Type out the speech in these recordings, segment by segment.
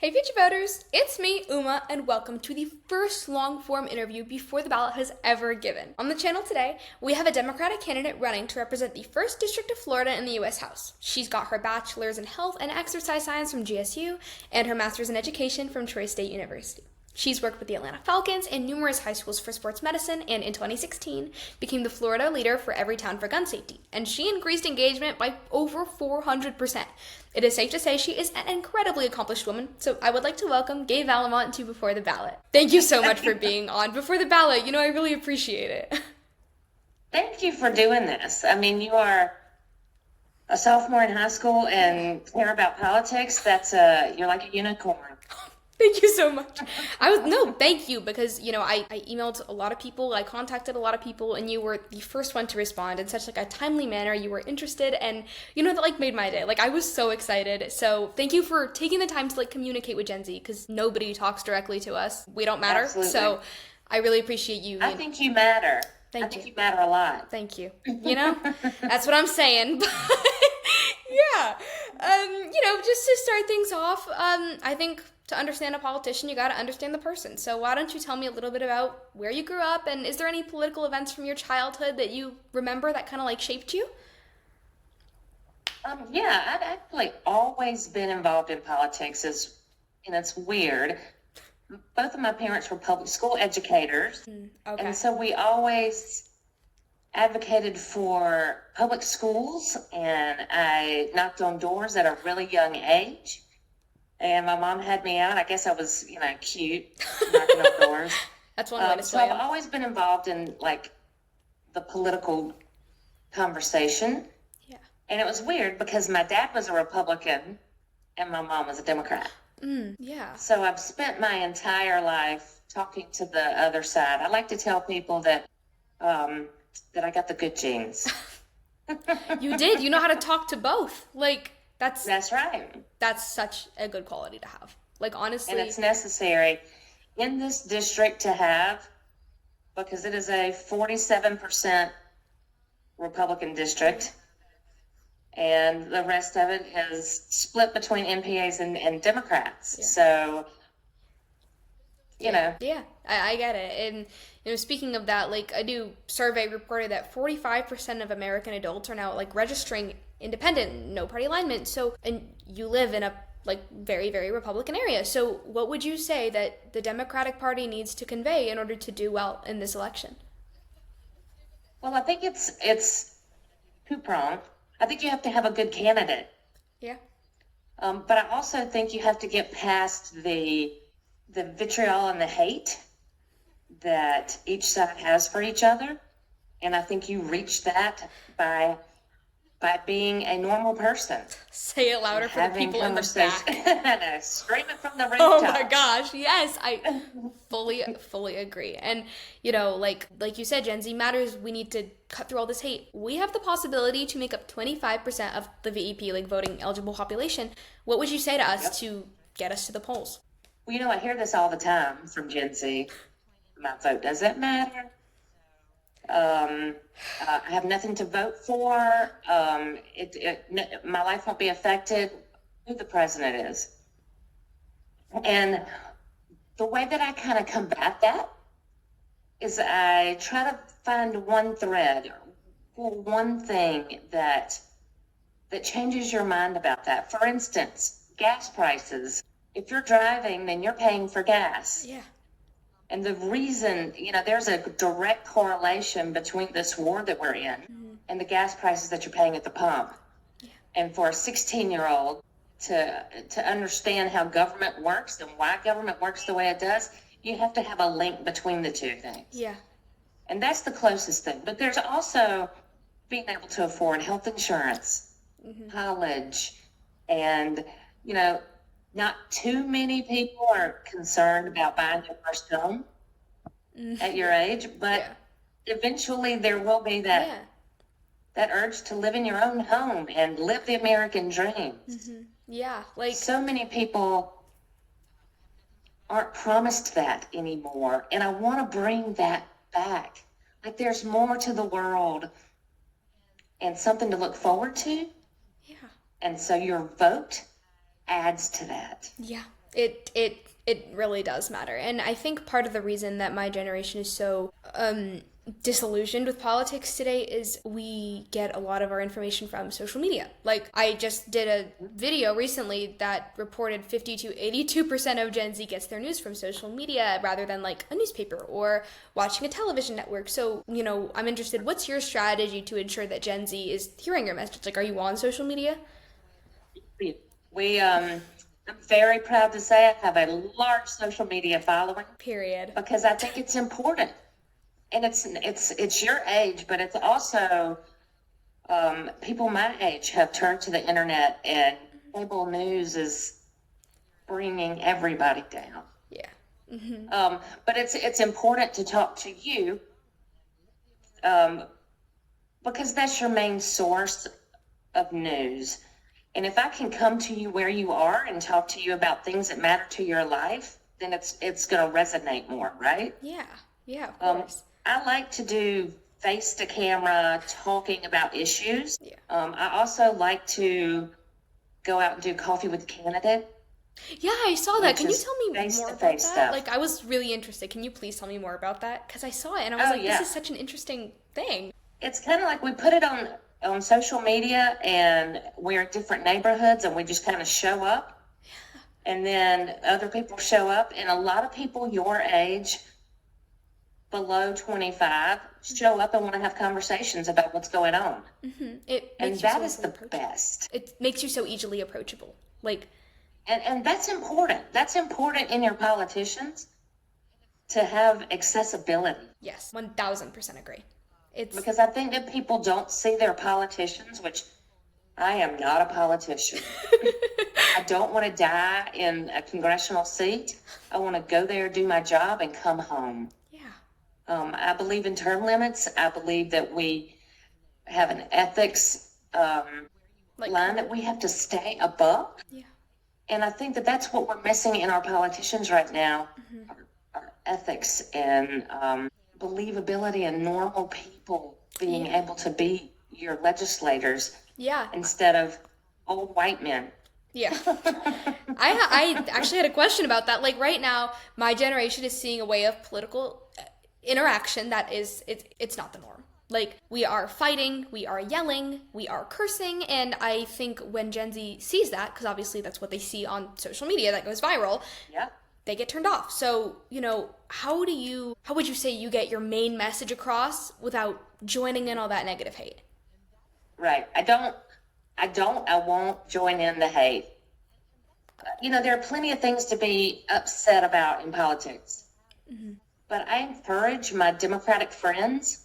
Hey future voters, it's me, Uma, and welcome to the first long-form interview before the ballot has ever given. On the channel today, we have a Democratic candidate running to represent the 1st District of Florida in the U.S. House. She's got her bachelor's in health and exercise science from GSU and her master's in education from Troy State University. She's worked with the Atlanta Falcons and numerous high schools for sports medicine, and in 2016 became the Florida leader for Every Town for Gun Safety, and she increased engagement by over 400%. It is safe to say she is an incredibly accomplished woman, so I would like to welcome Gay Valimont to Before the Ballot. Thank you so much for being on Before the Ballot. I really appreciate it. Thank you for doing this. I mean, you are a sophomore in high school and care about politics. You're like a unicorn. Thank you so much. Thank you, because, I emailed a lot of people, I contacted a lot of people, and you were the first one to respond in such a timely manner. You were interested, and that made my day. I was so excited. So thank you for taking the time to communicate with Gen Z, because nobody talks directly to us. We don't matter. Absolutely. So I really appreciate you. I think you matter. Thank you. I think you matter a lot. Thank you. That's what I'm saying. Yeah. Just to start things off, I think to understand a politician, you got to understand the person. So why don't you tell me a little bit about where you grew up, and is there any political events from your childhood that you remember that kind of shaped you? Yeah, I've actually always been involved in politics. It's weird. Both of my parents were public school educators, Okay. and so we always advocated for public schools, and I knocked on doors at a really young age. And my mom had me out. I guess I was, cute, knocking on doors. That's one way to So say I've always been involved in the political conversation. Yeah. And it was weird because my dad was a Republican and my mom was a Democrat. Yeah. So I've spent my entire life talking to the other side. I like to tell people that I got the good genes. You did. You know how to talk to both. That's right. That's such a good quality to have. Honestly. And it's necessary in this district to have, because it is a 47% Republican district, and the rest of it is split between MPAs and Democrats. Yeah. So, know. Yeah, I get it. And, speaking of that, a new survey reported that 45% of American adults are now, registering independent, no party alignment. So, and you live in a, very, very Republican area. So what would you say that the Democratic Party needs to convey in order to do well in this election? Well, I think it's two-pronged. I think you have to have a good candidate. Yeah. But I also think you have to get past the vitriol and the hate that each side has for each other. And I think you reach that by being a normal person. Say it louder for the people in the back. Scream it from the rooftop. Oh my gosh, yes, I fully agree. And, like you said, Gen Z matters. We need to cut through all this hate. We have the possibility to make up 25% of the VEP, voting eligible population. What would you say to us to get us to the polls? Well, I hear this all the time from Gen Z. My vote doesn't matter. I have nothing to vote for. My life won't be affected. Who the president is. And the way that I kind of combat that is I try to find one thread, or one thing that changes your mind about that. For instance, gas prices. If you're driving, then you're paying for gas. Yeah. And the reason, there's a direct correlation between this war that we're in and the gas prices that you're paying at the pump. Yeah. And for a 16-year-old to understand how government works and why government works the way it does, you have to have a link between the two things. Yeah. And that's the closest thing. But there's also being able to afford health insurance, college, and, not too many people are concerned about buying their first home at your age, but eventually there will be that urge to live in your own home and live the American dream. Yeah, so many people aren't promised that anymore, and I want to bring that back. There's more to the world and something to look forward to. Yeah. And so your vote adds to that. Yeah. It really does matter. And I think part of the reason that my generation is so disillusioned with politics today is we get a lot of our information from social media. Like, I just did a video recently that reported 50 to 82% of Gen Z gets their news from social media rather than like a newspaper or watching a television network. So, I'm interested, what's your strategy to ensure that Gen Z is hearing your message? Like, are you on social media? I'm very proud to say I have a large social media following. Period. Because I think it's important. And it's your age, but it's also people my age have turned to the internet, and cable news is bringing everybody down. Yeah. But it's important to talk to you because that's your main source of news. And if I can come to you where you are and talk to you about things that matter to your life, then it's going to resonate more, right? Yeah, of course. I like to do face to camera talking about issues. Yeah. I also like to go out and do coffee with the candidate. Yeah, I saw that. Can you Just tell me more about face-to-face that? stuff. Like, I was really interested. Can you please tell me more about that? Because I saw it and I was Yeah. this is such an interesting thing. It's kind of like we put it on social media, and we're in different neighborhoods, and we just kind of show up. And then other people show up, and a lot of people your age, below 25, show up and want to have conversations about what's going on. And that is the best. It makes you so easily approachable. Like, and that's important. That's important in your politicians, to have accessibility. yes, 1000% agree. Because I think that people don't see their politicians, which I am not a politician. I don't want to die in a congressional seat. I want to go there, do my job, and come home. I believe in term limits. I believe that we have an ethics line that we have to stay above. Yeah. And I think that that's what we're missing in our politicians right now, our ethics and believability, and normal people being able to be your legislators instead of old white men. Yeah. I actually had a question about that. Like, right now, my generation is seeing a way of political interaction that is, it's not the norm. Like, we are fighting, we are yelling, we are cursing, and I think when Gen Z sees that, because obviously that's what they see on social media that goes viral, they get turned off. So, how would you say you get your main message across without joining in all that negative hate? Right. I won't join in the hate. There are plenty of things to be upset about in politics. But I encourage my Democratic friends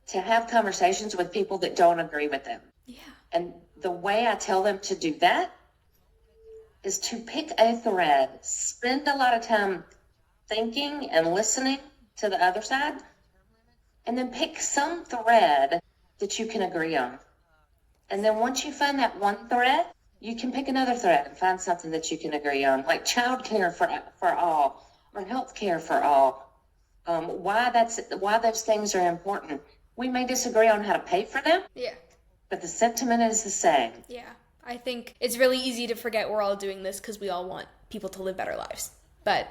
to have conversations with people that don't agree with them. Yeah. And the way I tell them to do that is to pick a thread, spend a lot of time thinking and listening to the other side, and then pick some thread that you can agree on. And then once you find that one thread, you can pick another thread and find something that you can agree on, like child care for all, or health care for all. Why those things are important. We may disagree on how to pay for them. Yeah. But the sentiment is the same. Yeah. I think it's really easy to forget we're all doing this because we all want people to live better lives. But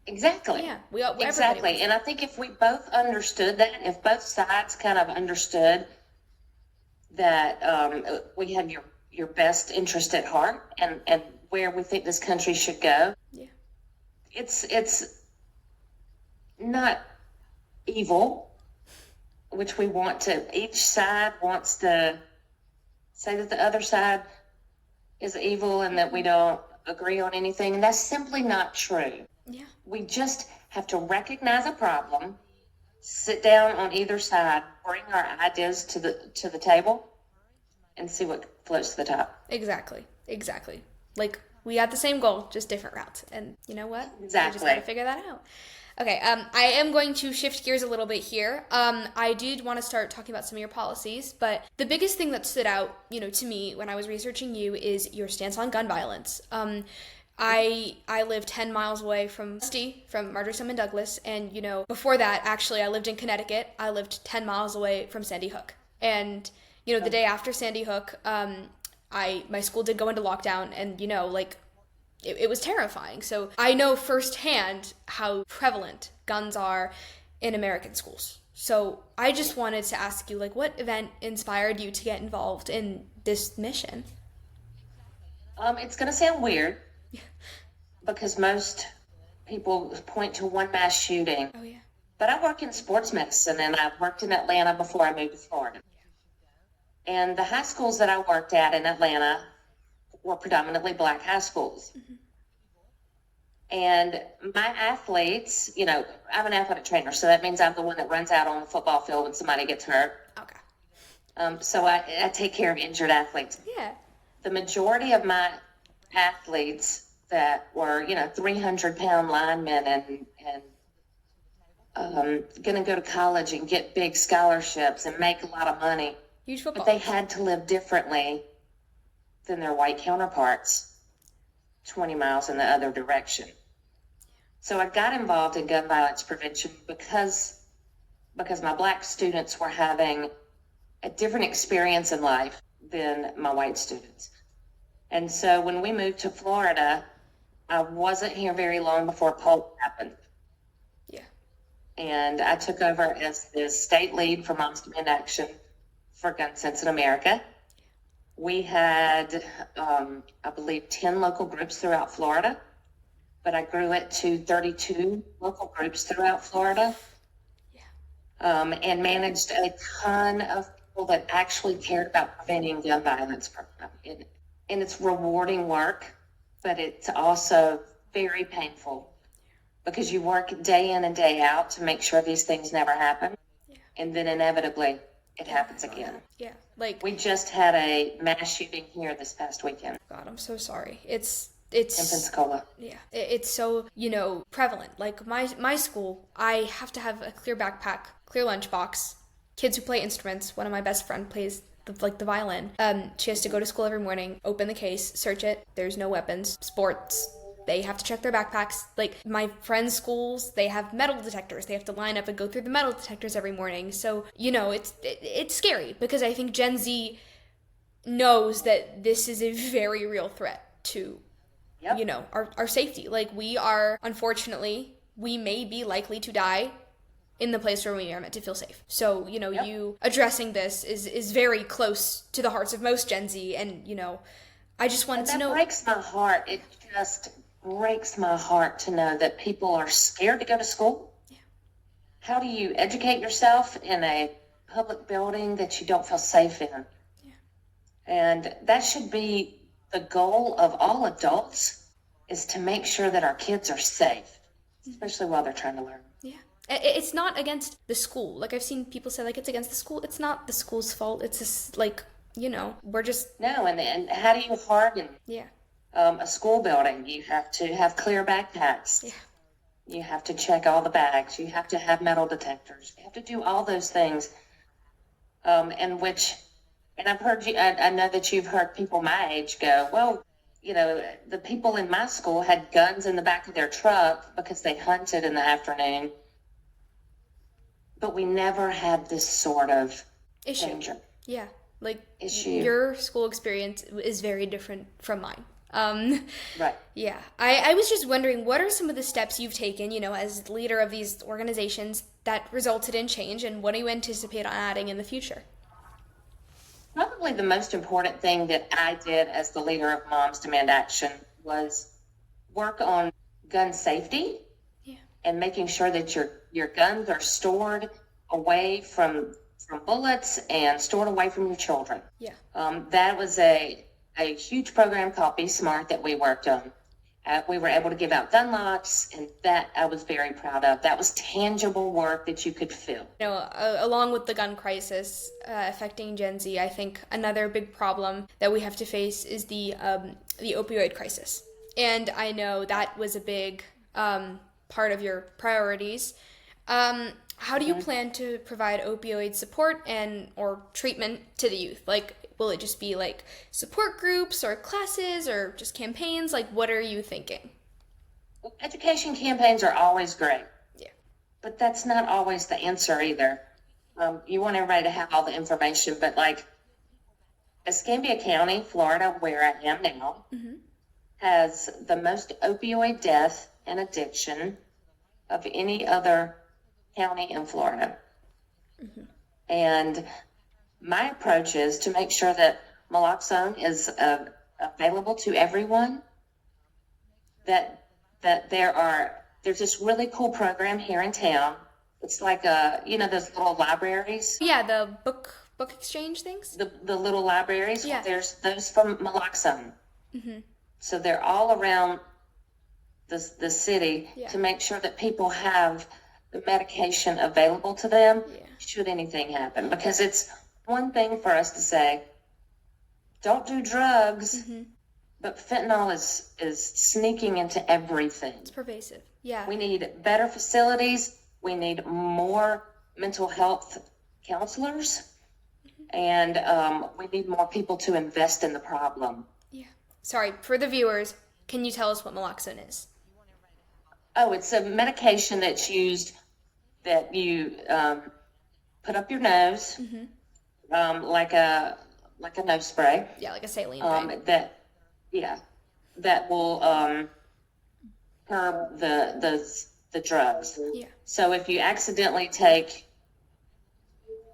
exactly. Yeah. Exactly. And I think if we both understood that, if both sides kind of understood that we have your best interest at heart and where we think this country should go. Yeah. It's not evil, which each side wants to say that the other side is evil and that we don't agree on anything. And that's simply not true. Yeah. We just have to recognize a problem, sit down on either side, bring our ideas to the table, and see what floats to the top. Exactly. Like, we had the same goal, just different routes. And you know what? Exactly. We just got to figure that out. Okay, I am going to shift gears a little bit here. I did want to start talking about some of your policies, but the biggest thing that stood out, to me when I was researching you is your stance on gun violence. I live 10 miles away from Marjorie Stoneman Douglas, and, before that, actually, I lived in Connecticut. I lived 10 miles away from Sandy Hook. And, the day after Sandy Hook, my school did go into lockdown, and, it was terrifying. So I know firsthand how prevalent guns are in American schools. So I just wanted to ask you, like, what event inspired you to get involved in this mission? It's going to sound weird because most people point to one mass shooting. Oh, yeah. But I work in sports medicine, and I worked in Atlanta before I moved to Florida. And the high schools that I worked at in Atlanta were predominantly black high schools. Mm-hmm. And my athletes, I'm an athletic trainer, so that means I'm the one that runs out on the football field when somebody gets hurt. Okay. So I take care of injured athletes. Yeah. The majority of my athletes that were, 300-pound linemen and going to go to college and get big scholarships and make a lot of money. Huge football. But they had to live differently than their white counterparts 20 miles in the other direction. So I got involved in gun violence prevention because my black students were having a different experience in life than my white students. And so when we moved to Florida, I wasn't here very long before Polk happened. Yeah. And I took over as the state lead for Moms Demand Action for Gun Sense in America. We had, I believe, 10 local groups throughout Florida, but I grew it to 32 local groups throughout Florida. Yeah. And managed a ton of people that actually cared about preventing gun violence. And it's rewarding work, but it's also very painful because you work day in and day out to make sure these things never happen. Yeah. And then inevitably it happens again. Yeah. We just had a mass shooting here this past weekend. God, I'm so sorry. It's in Pensacola. Yeah. It's so, prevalent. Like my school, I have to have a clear backpack, clear lunchbox. Kids who play instruments, one of my best friend plays the violin. She has to go to school every morning, open the case, search it. There's no weapons. Sports, they have to check their backpacks. Like my friends' schools, they have metal detectors. They have to line up and go through the metal detectors every morning. So, it's scary because I think Gen Z knows that this is a very real threat to, our safety. Like we are, unfortunately, we may be likely to die in the place where we are meant to feel safe. So, you addressing this is very close to the hearts of most Gen Z. And, I just wanted to know. That breaks my heart. It just breaks my heart to know that people are scared to go to school. Yeah. How do you educate yourself in a public building that you don't feel safe in? Yeah. And that should be the goal of all adults, is to make sure that our kids are safe, especially while they're trying to learn. Yeah. It's not against the school. Like I've seen people say, like, it's against the school. It's not the school's fault. It's just we're just... No, and how do you harden a school building? You have to have clear backpacks. Yeah. You have to check all the bags. You have to have metal detectors. You have to do all those things. And I've heard you, I know that you've heard people my age go, well, the people in my school had guns in the back of their truck because they hunted in the afternoon. But we never had this sort of issue. Danger. Yeah. Issue. Your school experience is very different from mine. Right. Yeah. I was just wondering, what are some of the steps you've taken, as leader of these organizations that resulted in change, and what do you anticipate on adding in the future? Probably the most important thing that I did as the leader of Moms Demand Action was work on gun safety. Yeah. And making sure that your guns are stored away from bullets and stored away from your children. Yeah. That was a huge program called Be Smart that we worked on. We were able to give out gun locks, and that I was very proud of. That was tangible work that you could feel. Along with the gun crisis affecting Gen Z, I think another big problem that we have to face is the opioid crisis. And I know that was a big part of your priorities. How do you plan to provide opioid support or treatment to the youth? Like, will it just be like support groups or classes or just campaigns? Like, what are you thinking? Well, education campaigns are always great. Yeah. But that's not always the answer either. You want everybody to have all the information, but like Escambia County, Florida, where I am now, has the most opioid death and addiction of any other county in Florida. And my approach is to make sure that naloxone is available to everyone, that there's this really cool program here in town. It's like those little libraries. Yeah, the book exchange things. The little libraries. Yeah. There's those from naloxone. So they're all around the city to make sure that people have the medication available to them should anything happen. Because it's one thing for us to say, don't do drugs, but fentanyl is sneaking into everything. It's pervasive. Yeah. We need better facilities. We need more mental health counselors. And we need more people to invest in the problem. Yeah. Sorry, for the viewers, can you tell us what naloxone is? Oh, it's a medication that's used that you put up your nose, like a nose spray. Yeah, like a saline. Right? That will curb the drugs. Yeah. So if you accidentally take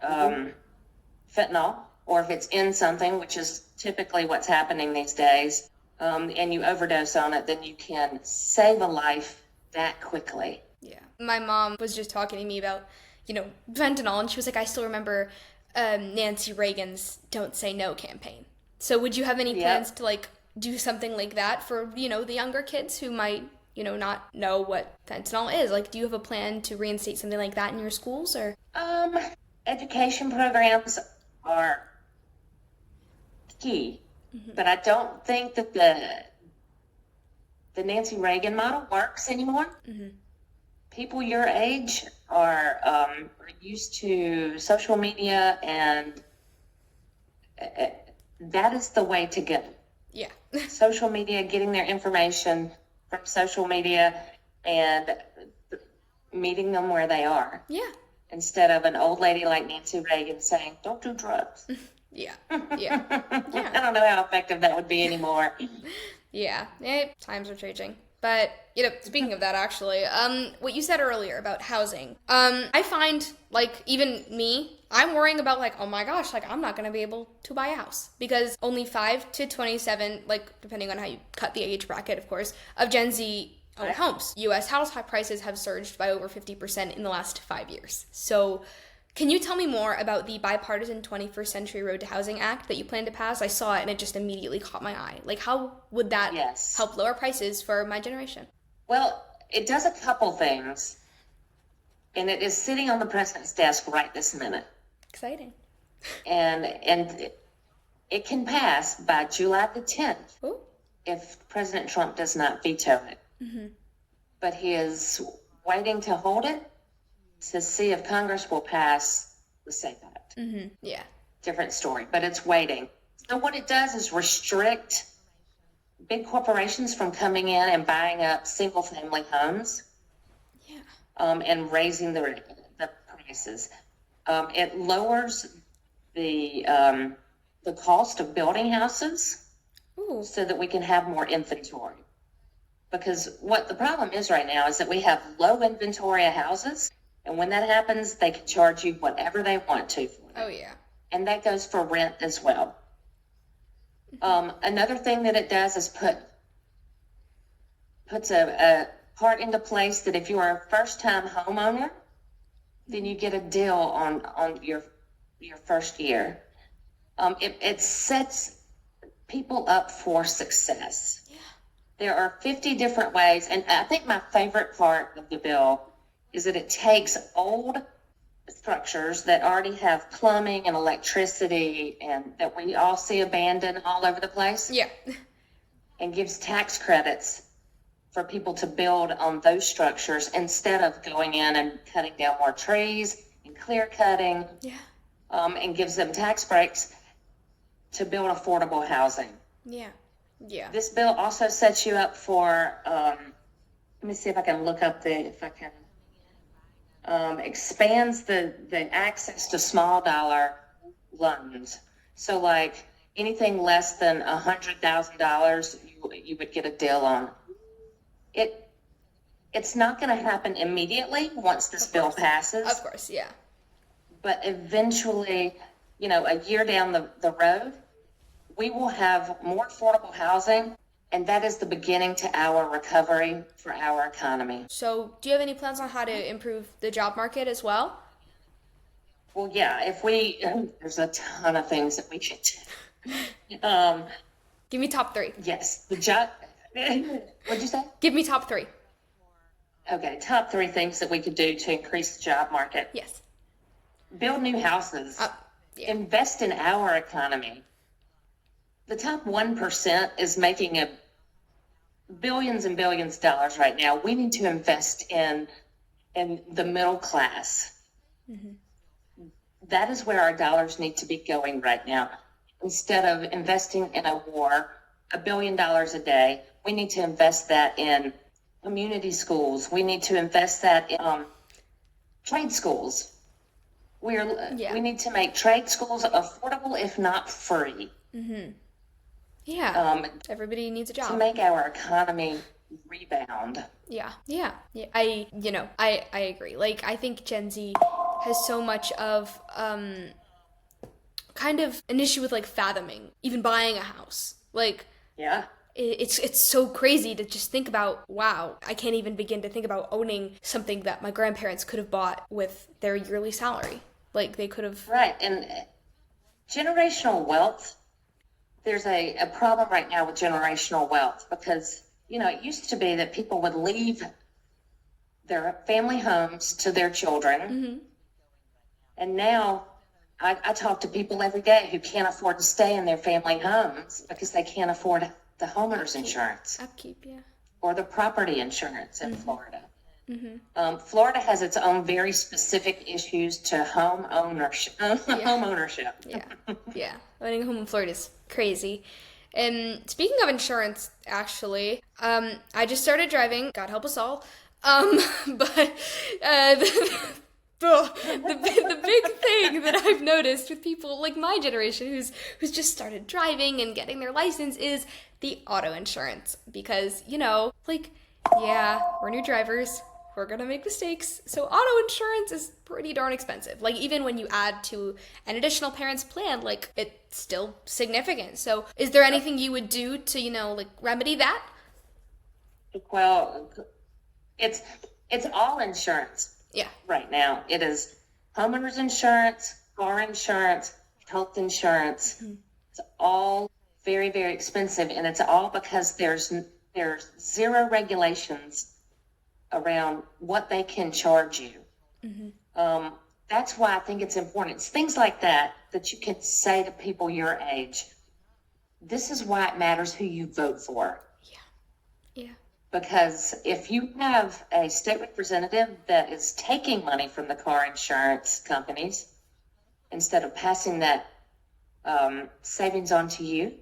fentanyl, or if it's in something, which is typically what's happening these days, and you overdose on it, then you can save a life that quickly. Yeah. My mom was just talking to me about, fentanyl, and she was like, I still remember Nancy Reagan's Don't Say No campaign. So would you have any plans to, do something like that for, the younger kids who might, not know what fentanyl is? Do you have a plan to reinstate something like that in your schools, or? Education programs are key, but I don't think that the Nancy Reagan model works anymore. People your age are used to social media, and that is the way to go. Yeah. Social media, getting their information from social media and meeting them where they are. Yeah. Instead of an old lady like Nancy Reagan saying, don't do drugs. Yeah. Yeah. Yeah. I don't know how effective that would be anymore. Yeah. Times are changing. But, speaking of that, actually, what you said earlier about housing, I find, even me, I'm worrying about, oh my gosh, I'm not going to be able to buy a house. Because only 5 to 27, depending on how you cut the age bracket, of course, of Gen Z own homes. U.S. house prices have surged by over 50% in the last 5 years. So, can you tell me more about the bipartisan 21st Century Road to Housing Act that you plan to pass? I saw it and it just immediately caught my eye. How would that help lower prices for my generation? Well, it does a couple things, and it is sitting on the president's desk right this minute. Exciting. And it can pass by July the 10th. Ooh. If President Trump does not veto it. But he is waiting to hold it to see if Congress will pass the SAFE Act. Yeah. Different story, but it's waiting. So what it does is restrict big corporations from coming in and buying up single-family homes. Yeah. And raising the prices. It lowers the cost of building houses. Ooh. So that we can have more inventory. Because what the problem is right now is that we have low inventory of houses, and when that happens, they can charge you whatever they want to for it. Oh, yeah. And that goes for rent as well. Another thing that it does is puts a part into place that if you are a first-time homeowner, then you get a deal on your first year. It sets people up for success. Yeah. There are 50 different ways, and I think my favorite part of the bill is that it takes old structures that already have plumbing and electricity and that we all see abandoned all over the place. Yeah. And gives tax credits for people to build on those structures instead of going in and cutting down more trees and clear cutting. Yeah. And gives them tax breaks to build affordable housing. Yeah. Yeah. This bill also sets you up for, let me see if I can look up expands the access to small dollar loans. So anything less than $100,000, you would get a deal on. It's not going to happen immediately once this bill passes. Of course, yeah. But eventually, a year down the road, we will have more affordable housing, and that is the beginning to our recovery for our economy. So do you have any plans on how to improve the job market as well? Well, yeah, there's a ton of things that we could do. Give me top 3. Yes, the job, what'd you say? Give me top 3. Okay, top 3 things that we could do to increase the job market. Yes. Build new houses. Yeah. Invest in our economy. The top 1% is making billions and billions of dollars right now. We need to invest in the middle class. Mm-hmm. That is where our dollars need to be going right now. Instead of investing in a war, $1 billion a day, we need to invest that in community schools. We need to invest that in trade schools. We need to make trade schools affordable, if not free. Mm-hmm. Yeah. Everybody needs a job to make our economy rebound. Yeah. I agree. Like, I think Gen Z has so much of kind of an issue with like fathoming, even buying a house. Like, yeah. It's so crazy to just think about, wow, I can't even begin to think about owning something that my grandparents could have bought with their yearly salary. Like, they could have... Right, and generational wealth, there's a problem right now with generational wealth because, it used to be that people would leave their family homes to their children. Mm-hmm. And now I talk to people every day who can't afford to stay in their family homes because they can't afford the homeowner's insurance. Upkeep, yeah. Or the property insurance in Florida. Mm-hmm. Florida has its own very specific issues to home ownership. Home ownership. Yeah. Owning a home in Florida is crazy. And speaking of insurance, actually, I just started driving. God help us all. But the big thing that I've noticed with people like my generation who's just started driving and getting their license is the auto insurance. Because, we're new drivers. We're going to make mistakes. So auto insurance is pretty darn expensive. Like, even when you add to an additional parent's plan, like, it's still significant. So is there anything you would do to, remedy that? Well, it's all insurance. Yeah. Right now, it is homeowner's insurance, car insurance, health insurance. Mm-hmm. It's all very, very expensive, and it's all because there's zero regulations around what they can charge you. Mm-hmm. That's why I think it's important. It's things like that you can say to people your age. This is why it matters who you vote for. Yeah. Because if you have a state representative that is taking money from the car insurance companies instead of passing that savings on to you,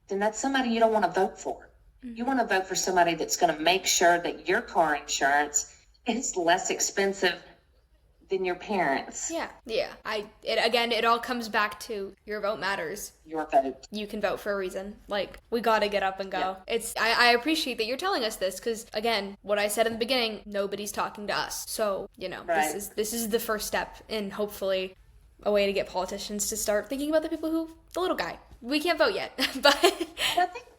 then that's somebody you don't want to vote for. Mm-hmm. You want to vote for somebody that's going to make sure that your car insurance is less expensive than your parents. Yeah. It all comes back to your vote matters. Your vote. You can vote for a reason. Like, we gotta get up and go. Yeah. I appreciate that you're telling us this because, again, what I said in the beginning, nobody's talking to us. So, right. This is the first step in hopefully a way to get politicians to start thinking about the little guy. We can't vote yet, but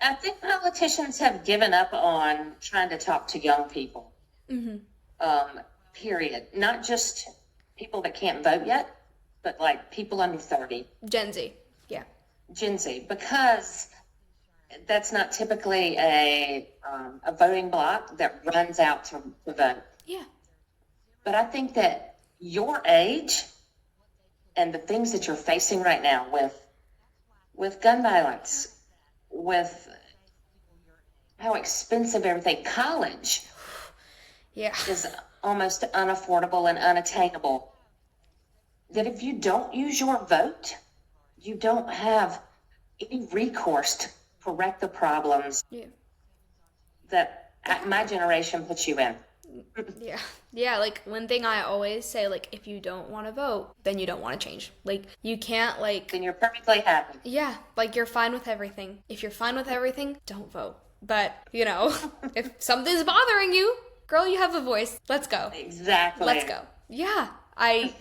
I think politicians have given up on trying to talk to young people. Mm-hmm. Period. Not just people that can't vote yet, but like people under 30. Gen Z. Yeah. Gen Z, because that's not typically a voting bloc that runs out to vote. Yeah. But I think that your age and the things that you're facing right now with gun violence, with how expensive everything, college is almost unaffordable and unattainable, that if you don't use your vote, you don't have any recourse to correct the problems that my generation put you in. Yeah, like one thing I always say, like, if you don't want to vote, then you don't want to change. Like, you can't, like, Then you're perfectly happy. yeah, like, you're fine with everything. If you're fine with everything, don't vote. But, you know, if something's bothering you, girl, you have a voice. Let's go. Exactly. Let's go. Yeah, I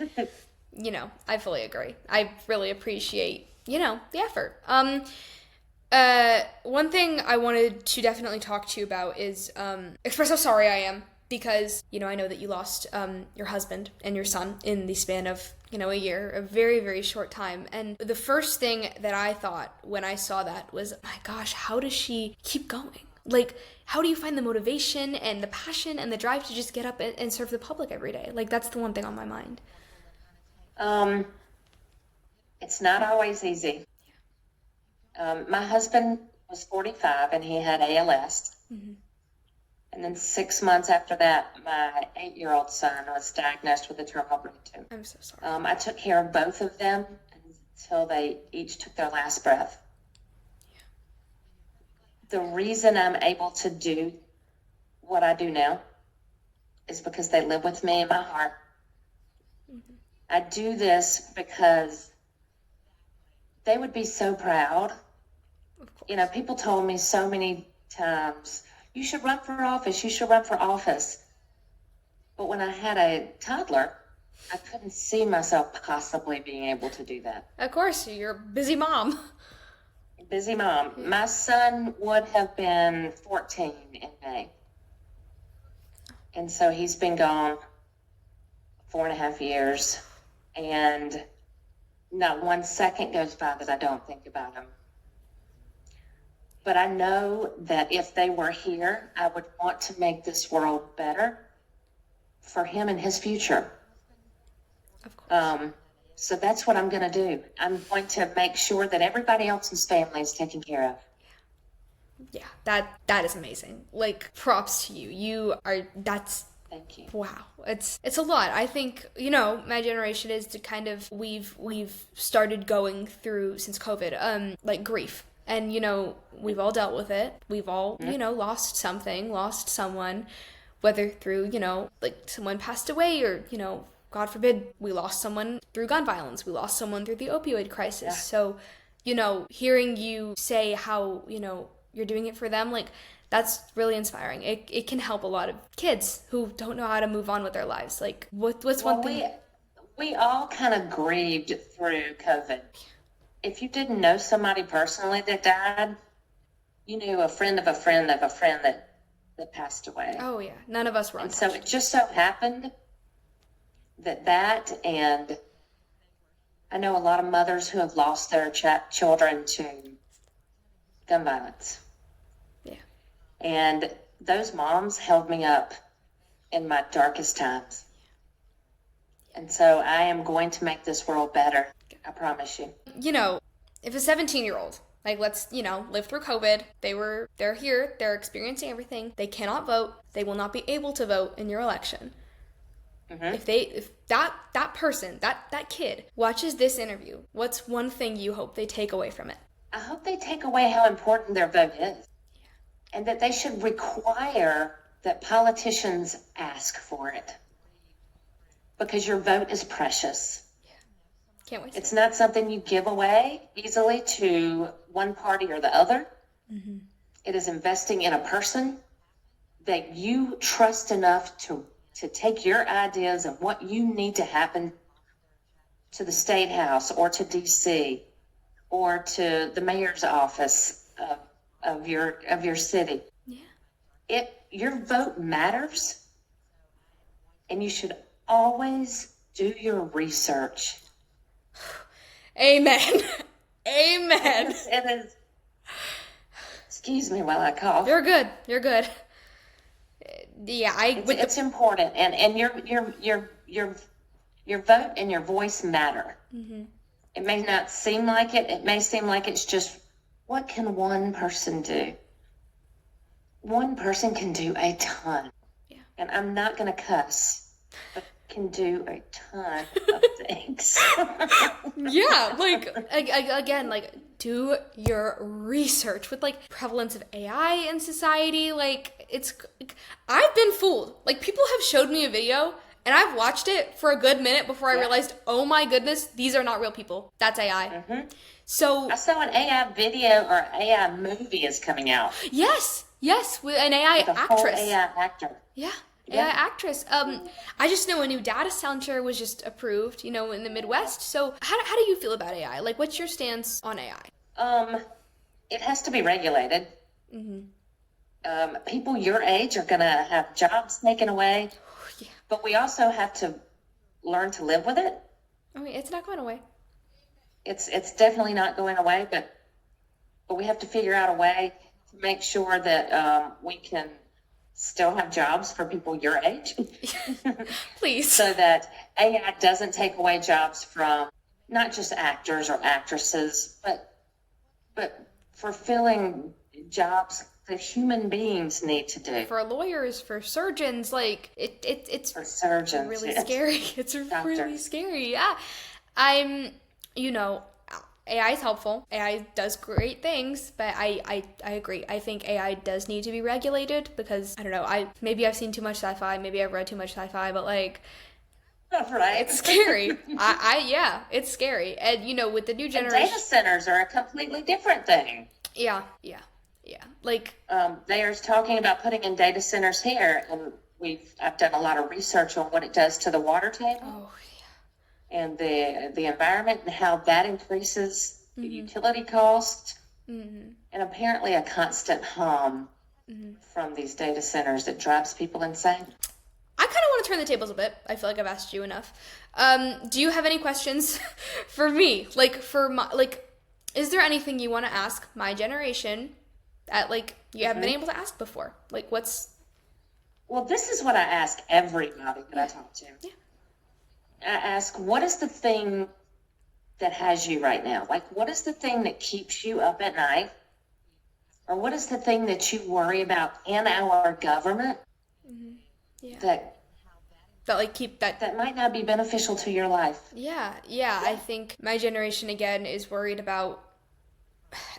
fully agree. I really appreciate, the effort. One thing I wanted to definitely talk to you about is express how sorry I am because, I know that you lost your husband and your son in the span of, a year, a very, very short time. And the first thing that I thought when I saw that was, my gosh, how does she keep going? Like, how do you find the motivation and the passion and the drive to just get up and serve the public every day? Like, that's the one thing on my mind. It's not always easy. My husband was 45 and he had ALS. Mm-hmm. And then 6 months after that, my 8-year-old son was diagnosed with a terminal brain tumor. I'm so sorry. I took care of both of them until they each took their last breath. Yeah. The reason I'm able to do what I do now is because they live with me in my heart. Mm-hmm. I do this because they would be so proud. People told me so many times, you should run for office, you should run for office. But when I had a toddler, I couldn't see myself possibly being able to do that. Of course, you're a busy mom. Busy mom. My son would have been 14 in May. And so he's been gone 4.5 years. And not 1 second goes by that I don't think about him. But I know that if they were here, I would want to make this world better for him and his future. Of course. So that's what I'm going to do. I'm going to make sure that everybody else's family is taken care of. Yeah, that is amazing. Like, props to you. Thank you. Wow. It's a lot. I think, my generation is to kind of, we've started going through since COVID, like grief. And, we've all dealt with it. We've all, lost something, lost someone, whether through, like someone passed away or, God forbid, we lost someone through gun violence. We lost someone through the opioid crisis. Yeah. So, hearing you say how, you're doing it for them, like, that's really inspiring. It can help a lot of kids who don't know how to move on with their lives. Like, what's one thing? We all kind of grieved through COVID. If you didn't know somebody personally that died, you knew a friend of a friend of a friend that passed away. Oh, yeah. None of us were. And so it just so happened that and I know a lot of mothers who have lost their children to gun violence. Yeah. And those moms held me up in my darkest times. And so I am going to make this world better. I promise you. If a 17-year-old, like, let's, live through COVID, they're here, they're experiencing everything, they cannot vote, they will not be able to vote in your election. Mm-hmm. If that person, that kid watches this interview, what's one thing you hope they take away from it? I hope they take away how important their vote is. Yeah. And that they should require that politicians ask for it. Because your vote is precious. Can't wait. It's not something you give away easily to one party or the other. Mm-hmm. It is investing in a person that you trust enough to take your ideas of what you need to happen to the State House or to D.C. or to the mayor's office of your city. Yeah. Your vote matters, and you should always do your research. Amen. Amen. It is. Excuse me while I cough. You're good. Yeah, it's important, and your vote and your voice matter. Mm-hmm. It may not seem like it. It may seem like it's just, what can one person do? One person can do a ton. Yeah. And I'm not going to cuss, but can do a ton of things. Yeah, like, again, like, do your research with, like, prevalence of AI in society. Like, I've been fooled. Like, people have showed me a video, and I've watched it for a good minute before I realized, oh my goodness, these are not real people. That's AI. Mm-hmm. So I saw an AI video or AI movie is coming out. yes, with an AI With a actress. whole AI actor. Yeah. AI actress. I just know a new data center was just approved, you know, in the Midwest. So how do you feel about AI? Like, what's your stance on AI? It has to be regulated. People your age are going to have jobs taken away, Yeah. but we also have to learn to live with it. I mean, it's not going away. It's definitely not going away, but we have to figure out a way to make sure that we can still have jobs for people your age. Please. So that AI doesn't take away jobs from not just actors or actresses, but fulfilling jobs that human beings need to do. For lawyers, for surgeons, like it's For surgeons, really yes. scary. It's really scary. Yeah. You know, AI is helpful. AI does great things, but I agree. I think AI does need to be regulated because I don't know. Maybe I've seen too much sci-fi. Maybe I've read too much sci-fi, but like, Right. it's scary. Yeah, it's scary. And you know, with the new And generation, data centers are a completely different thing. yeah. Like, They are talking about putting in data centers here, and I've done a lot of research on what it does to the water table. oh And the environment and how that increases the utility cost, and apparently a constant hum from these data centers that drives people insane. I kind of want to turn the tables a bit. I feel like I've asked you enough. Do you have any questions for me? Like, is there anything you want to ask my generation that, like, you haven't been able to ask before? Like, Well, this is what I ask everybody that I talk to. Yeah. I ask, what is the thing that has you right now? Like, what is the thing that keeps you up at night? Or what is the thing that you worry about in our government Yeah. that keep that... that might not be beneficial to your life? Yeah. I think my generation, again, is worried about...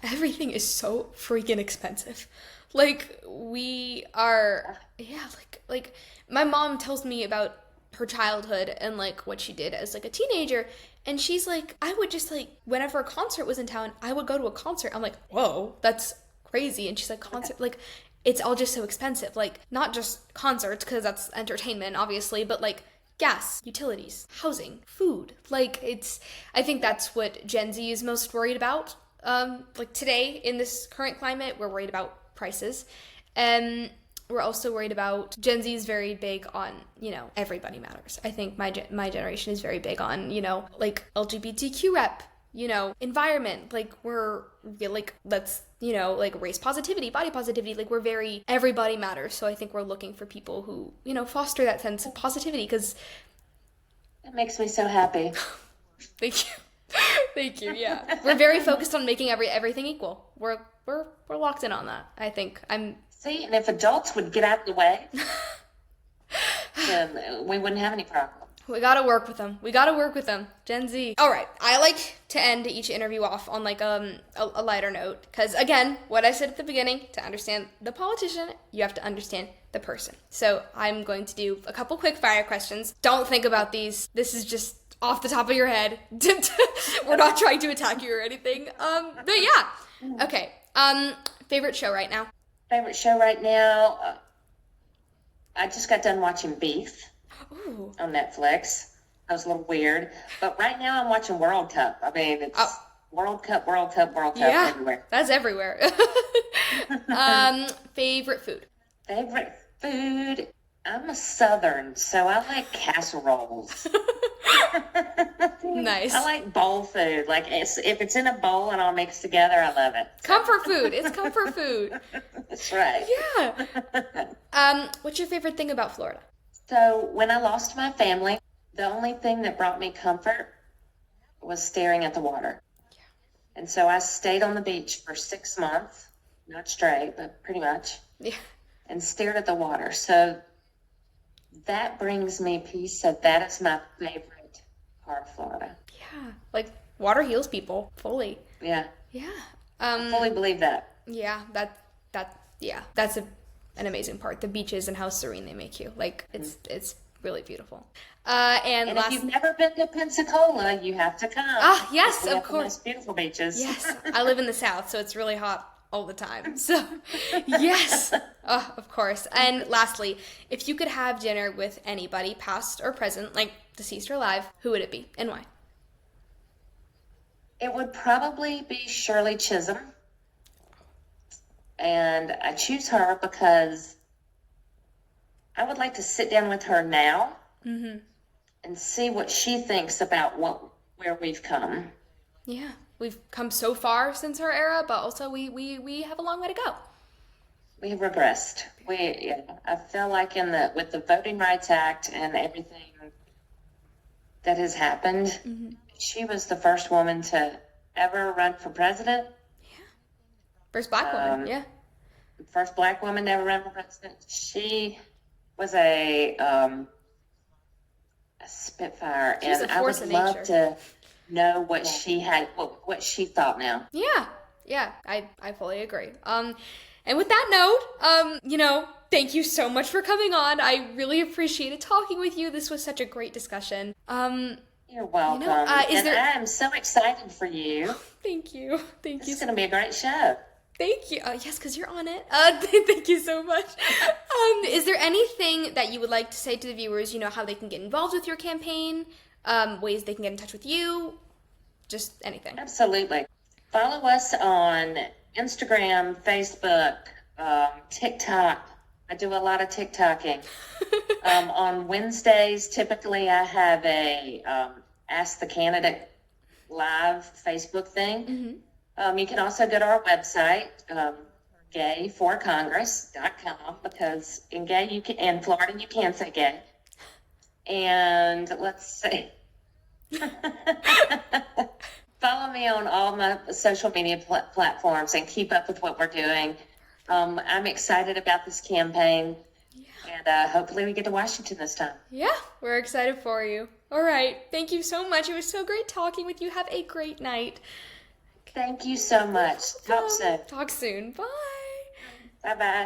Everything is so freaking expensive. Like, we are... Yeah, like my mom tells me about her childhood and like what she did as like a teenager, and she's like, I would just like, whenever a concert was in town, I would go to a concert. I'm like, whoa, that's crazy. And she's like, concert, like, it's all just so expensive. Like, not just concerts, because that's entertainment, obviously, but like gas, utilities, housing, food. Like, I think that's what Gen Z is most worried about. Like today in this current climate, we're worried about prices. And we're also worried about, Gen Z is very big on, you know, everybody matters. I think my generation is very big on, you know, like LGBTQ rep, you know, environment. Like, we're like, let's, you know, like race positivity, body positivity. Like, we're very, everybody matters. So I think we're looking for people who, you know, foster that sense of positivity, because... That makes me so happy. Thank you. Thank you. Yeah. We're very focused on making everything equal. We're locked in on that. I think See, and if adults would get out of the way, then we wouldn't have any problem. We gotta work with them. Gen Z. All right. I like to end each interview off on like a lighter note, because again, what I said at the beginning, to understand the politician, you have to understand the person. So I'm going to do a couple quick fire questions. Don't think about these. This is just off the top of your head. We're not trying to attack you or anything. But yeah. Okay. Favorite show right now? Favorite show right now? I just got done watching Beef. Ooh. On Netflix. That was a little weird. But right now I'm watching World Cup. I mean, it's World Cup yeah, everywhere. That's everywhere. Favorite food? Favorite food? I'm a Southern, so I like casseroles. Nice. I like bowl food. Like, if it's in a bowl and all mixed together, I love it. Comfort food. It's comfort food. That's right. Yeah. What's your favorite thing about Florida? So when I lost my family, the only thing that brought me comfort was staring at the water. Yeah. And so I stayed on the beach for 6 months, not straight, but pretty much. Yeah. And stared at the water. So that brings me peace. So that is my favorite part of Florida. Yeah. Like, water heals people fully. Yeah. Yeah. I fully believe that. Yeah. That's a an amazing part. The beaches and how serene they make you. Like, it's really beautiful. And if you've never been to Pensacola, you have to come. Ah, yes, we of have the course. most beautiful beaches. Yes, I live in the South, so it's really hot all the time. So, yes, oh, of course. And lastly, if you could have dinner with anybody, past or present, like deceased or alive, who would it be and why? It would probably be Shirley Chisholm. And I choose her because I would like to sit down with her now and see what she thinks about where we've come. Yeah, we've come so far since her era, but also we have a long way to go. We have regressed. I feel like with the Voting Rights Act and everything that has happened, she was the first woman to ever run for president. First black woman, yeah. First black woman to ever run for president. She was a spitfire, She's and a I force would of love nature. to know what she had, what she thought now. Yeah, I fully agree. And with that note, thank you so much for coming on. I really appreciated talking with you. This was such a great discussion. You're welcome. I am so excited for you. Thank you. This is going to be a great show. Thank you. Yes, because you're on it. Thank you so much. Is there anything that you would like to say to the viewers, how they can get involved with your campaign, ways they can get in touch with you, just anything? Absolutely. Follow us on Instagram, Facebook, TikTok. I do a lot of TikToking. On Wednesdays, typically I have a Ask the Candidate live Facebook thing. You can also go to our website, gayforcongress.com, because in Florida you can say gay. And let's see. Follow me on all my social media platforms and keep up with what we're doing. I'm excited about this campaign, and hopefully we get to Washington this time. Yeah, we're excited for you. All right. Thank you so much. It was so great talking with you. Have a great night. Thank you so much. Talk soon. Talk soon. Bye. Bye-bye.